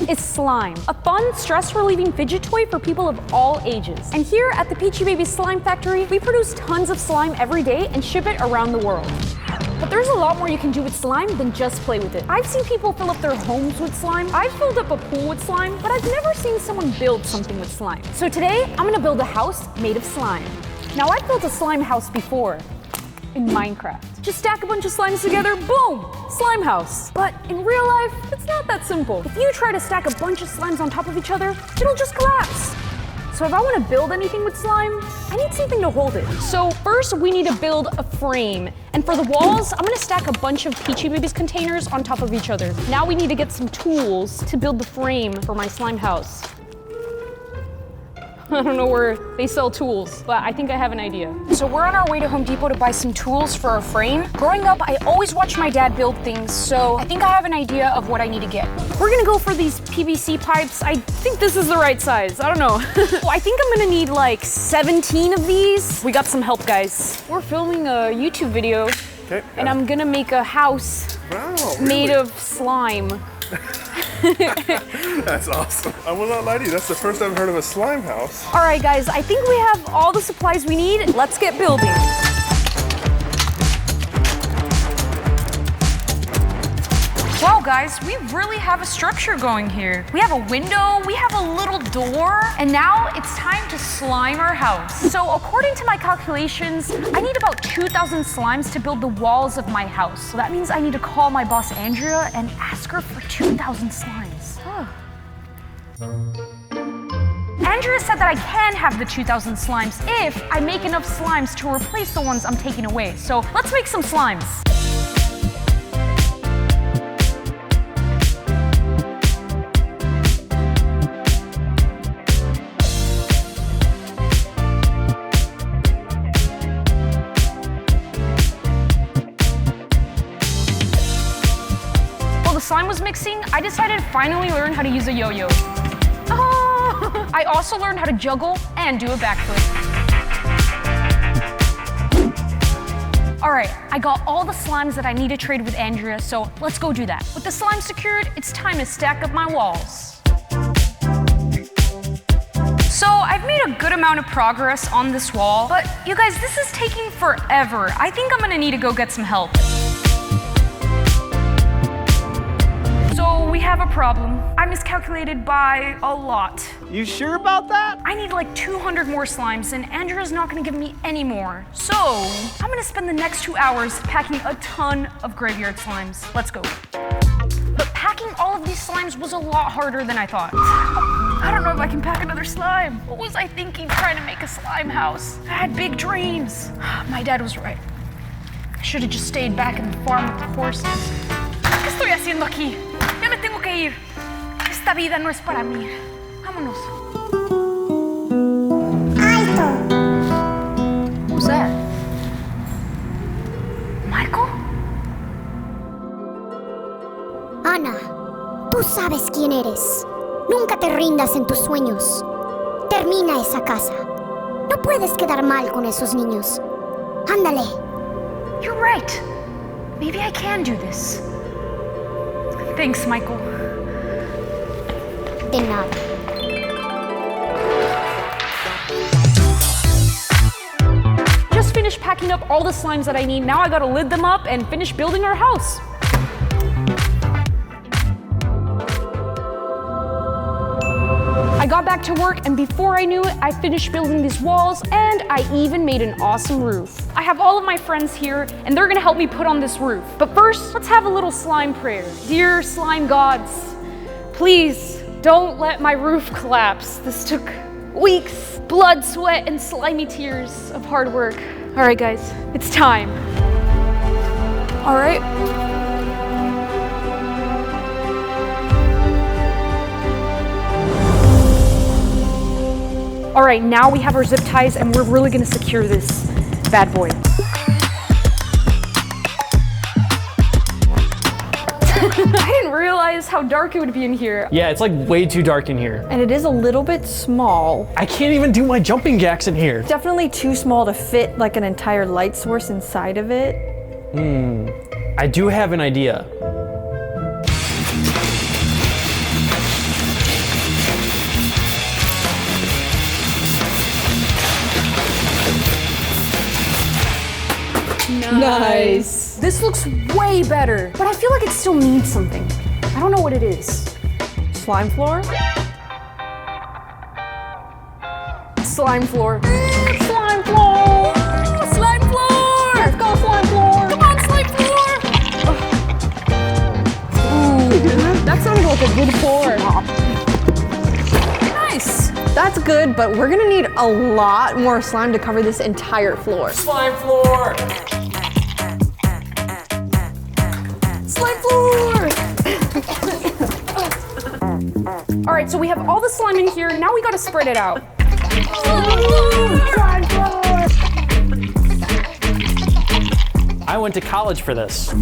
is slime, a fun, stress-relieving fidget toy for people of all ages. And here at the Peachybbies Slime Factory, we produce tons of slime every day and ship it around the world. But there's a lot more you can do with slime than just play with it. I've seen people fill up their homes with slime. I've filled up a pool with slime, but I've never seen someone build something with slime. So today, I'm gonna build a house made of slime. Now, I've built a slime house before in Minecraft. Just stack a bunch of slimes together, boom, slime house. But in real life, it's not that simple. If you try to stack a bunch of slimes on top of each other, it'll just collapse. So if I want to build anything with slime, I need something to hold it. So first we need to build a frame. And for the walls, I'm gonna stack a bunch of Peachybbies containers on top of each other. Now we need to get some tools to build the frame for my slime house. I don't know where they sell tools, but I think I have an idea. So we're on our way to Home Depot to buy some tools for our frame. Growing up, I always watched my dad build things, so I think I have an idea of what I need to get. We're gonna go for these PVC pipes. I think this is the right size, I don't know. Well, I think I'm gonna need like 17 of these. We got some help, guys. We're filming a YouTube video, and I'm gonna make a house made of slime. That's awesome. I will not lie to you, that's the first I've heard of a slime house. All right, guys, I think we have all the supplies we need. Let's get building. Wow, guys, we really have a structure going here. We have a window, we have a little door, and now it's time to slime our house. So according to my calculations, I need about 2,000 slimes to build the walls of my house. So that means I need to call my boss, Andrea, and ask her for 2,000 slimes. Andrea said that I can have the 2,000 slimes if I make enough slimes to replace the ones I'm taking away. So let's make some slimes. While the slime was mixing, I decided to finally learn how to use a yo-yo. Oh! I also learned how to juggle and do a backflip. All right, I got all the slimes that I need to trade with Andrea, so let's go do that. With the slime secured, it's time to stack up my walls. So I've made a good amount of progress on this wall, but you guys, this is taking forever. I think I'm gonna need to go get some help. So we have a problem. I miscalculated by a lot. You sure about that? I need like 200 more slimes, and Andrea's not gonna give me any more. So I'm gonna spend the next 2 hours packing a ton of graveyard slimes. Let's go. But packing all of these slimes was a lot harder than I thought. I don't know if I can pack another slime. What was I thinking trying to make a slime house? I had big dreams. My dad was right. I should have just stayed back in the farm with the horses. ¿Qué estoy haciendo aquí? Ya me tengo que ir. Esta vida no es para mí. Vámonos. Alto. Who's that? Michael? Ana, tú sabes quién eres. Nunca te rindas en tus sueños. Termina esa casa. No puedes quedar mal con esos niños. Ándale. You're right. Maybe I can do this. Thanks, Michael. De nada. Just finished packing up all the slimes that I need. Now I gotta lid them up and finish building our house. I got back to work, and before I knew it, I finished building these walls, and I even made an awesome roof. I have all of my friends here, and they're gonna help me put on this roof. But first, let's have a little slime prayer. Dear slime gods, please don't let my roof collapse. This took weeks, blood, sweat, and slimy tears of hard work. All right, guys, it's time. All right. All right, now we have our zip ties, and we're really gonna secure this bad boy. I didn't realize how dark it would be in here. Yeah, it's like way too dark in here. And it is a little bit small. I can't even do my jumping jacks in here. Definitely too small to fit like an entire light source inside of it. I do have an idea. Nice. This looks way better, but I feel like it still needs something. I don't know what it is. Slime floor? Slime floor. Slime floor! Slime floor! Let's go, slime floor! Come on, slime floor! Ooh, that sounded like a good pour. Nice! That's good, but we're gonna need a lot more slime to cover this entire floor. Slime floor! Slime floor! All right, so we have all the slime in here. Now we gotta spread it out. I went to college for this.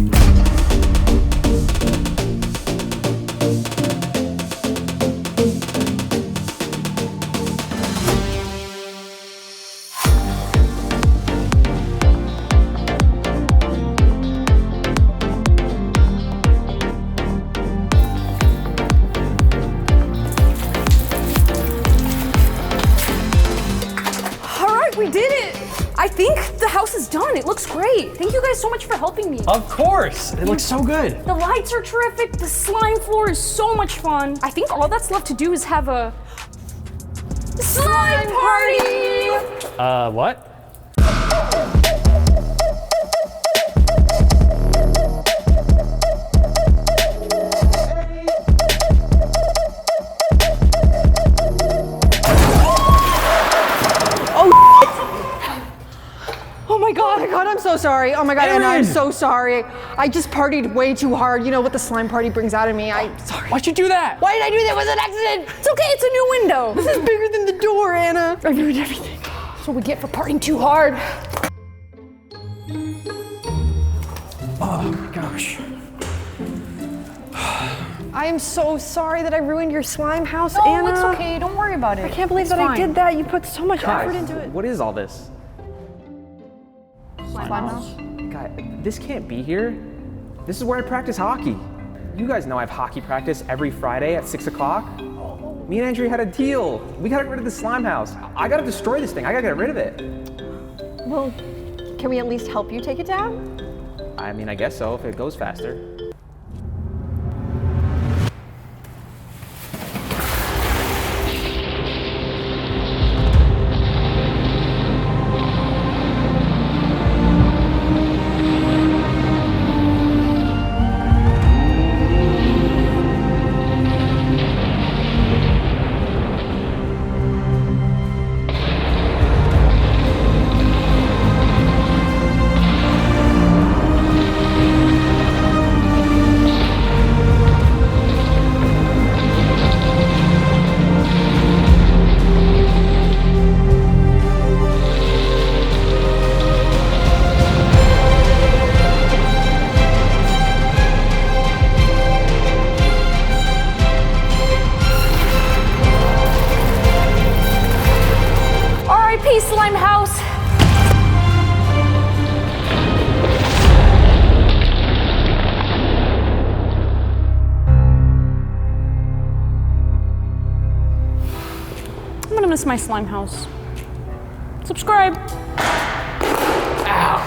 We did it! I think the house is done. It looks great. Thank you guys so much for helping me. Of course, it looks so good. The lights are terrific. The slime floor is so much fun. I think all that's left to do is have a slime party! What? Oh my god, I'm so sorry. Oh my god, Anna, I'm so sorry. I just partied way too hard. You know what the slime party brings out of me. I'm sorry. Why'd you do that? Why did I do that? It was an accident. It's okay, it's a new window. This is bigger than the door, Anna. I ruined everything. That's what we get for partying too hard. Oh my gosh. I am so sorry that I ruined your slime house, No, Anna. it's okay. Don't worry about it. I can't believe It's that I fine. did that. You put so much Guys, effort into it. what is all this? Slime house? God, this can't be here. This is where I practice hockey. You guys know I have hockey practice every Friday at 6 o'clock. Me and Andrew had a deal. We got rid of the slime house. I gotta destroy this thing. I gotta get rid of it. Well, can we at least help you take it down? I mean, I guess so, if it goes faster. R.I.P. Slime House! I'm gonna miss my slime house. Subscribe. Ow.